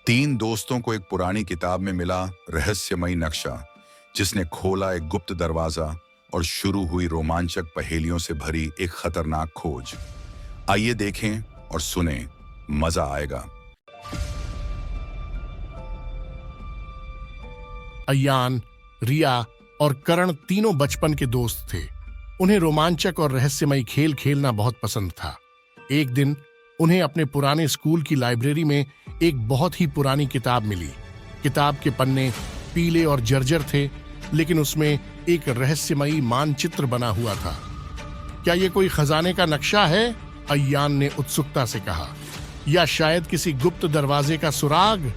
तीन दोस्तों को एक पुरानी किताब में मिला रहस्यमयी नक्शा, जिसने खोला एक गुप्त दरवाजा और शुरू हुई रोमांचक पहेलियों से भरी एक खतरनाक खोज। आइए देखें और सुनें, मजा आएगा। अयान, रिया और करण तीनों बचपन के दोस्त थे। उन्हें रोमांचक और रहस्यमयी खेल खेलना बहुत पसंद था। एक दिन उन्हें अपने पुराने स्कूल की लाइब्रेरी में एक बहुत ही पुरानी किताब मिली। किताब के पन्ने पीले और जर्जर थे, लेकिन उसमें एक रहस्यमयी मानचित्र बना हुआ था। क्या ये कोई खजाने का नक्शा है? अयान ने उत्सुकता से कहा। या शायद किसी गुप्त दरवाजे का सुराग?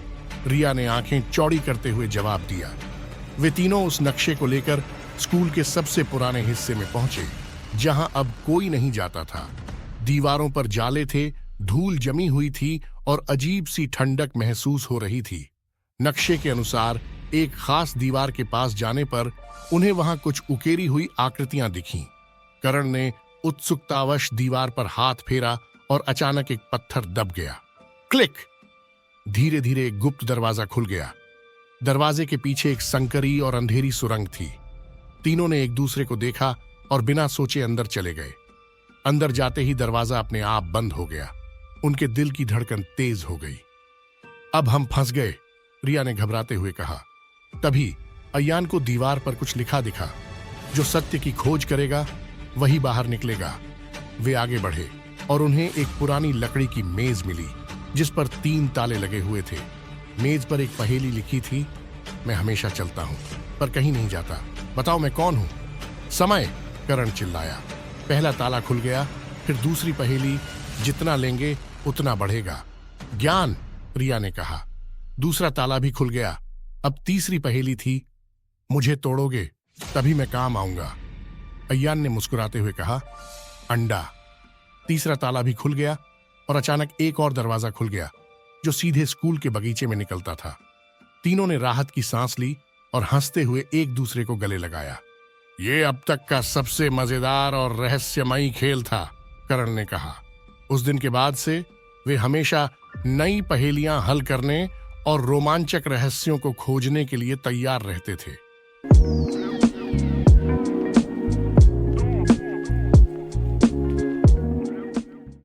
रिया ने आंखें चौड़ी करते हुए जवाब दिया। वे तीनों उस नक्शे को लेकर स्कूल के सबसे पुराने हिस्से में पहुंचे, जहां अब कोई नहीं जाता था। दीवारों पर जाले थे, धूल जमी हुई थी और अजीब सी ठंडक महसूस हो रही थी। नक्शे के अनुसार एक खास दीवार के पास जाने पर उन्हें वहां कुछ उकेरी हुई आकृतियां दिखीं। करण ने उत्सुकतावश दीवार पर हाथ फेरा और अचानक एक पत्थर दब गया। क्लिक! धीरे धीरे एक गुप्त दरवाजा खुल गया। दरवाजे के पीछे एक संकरी और अंधेरी सुरंग थी। तीनों ने एक दूसरे को देखा और बिना सोचे अंदर चले गए। अंदर जाते ही दरवाजा अपने आप बंद हो गया। उनके दिल की धड़कन तेज हो गई। अब हम फंस गए, रिया ने घबराते हुए कहा। तभी अयान को दीवार पर कुछ लिखा दिखा। जो सत्य की खोज करेगा वही बाहर निकलेगा। वे आगे बढ़े और उन्हें एक पुरानी लकड़ी की मेज मिली, जिस पर 3 ताले लगे हुए थे। मेज पर एक पहेली लिखी थी, मैं हमेशा चलता हूं पर कहीं नहीं जाता, बताओ मैं कौन हूं? समय! करण चिल्लाया। पहला ताला खुल गया। फिर दूसरी पहेली, जितना लेंगे उतना बढ़ेगा। ज्ञान! रिया ने कहा। दूसरा ताला भी खुल गया। अब तीसरी पहेली थी, मुझे तोड़ोगे तभी मैं काम आऊंगा। अयान ने मुस्कुराते हुए कहा। अंडा! तीसरा ताला भी खुल गया और अचानक एक और दरवाजा खुल गया, जो सीधे स्कूल के बगीचे में निकलता था। तीनों ने राहत की सांस ली और हंसते हुए एक दूसरे को गले लगाया। ये अब तक का सबसे मजेदार और रहस्यमयी खेल था, करण ने कहा। उस दिन के बाद से वे हमेशा नई पहेलियां हल करने और रोमांचक रहस्यों को खोजने के लिए तैयार रहते थे।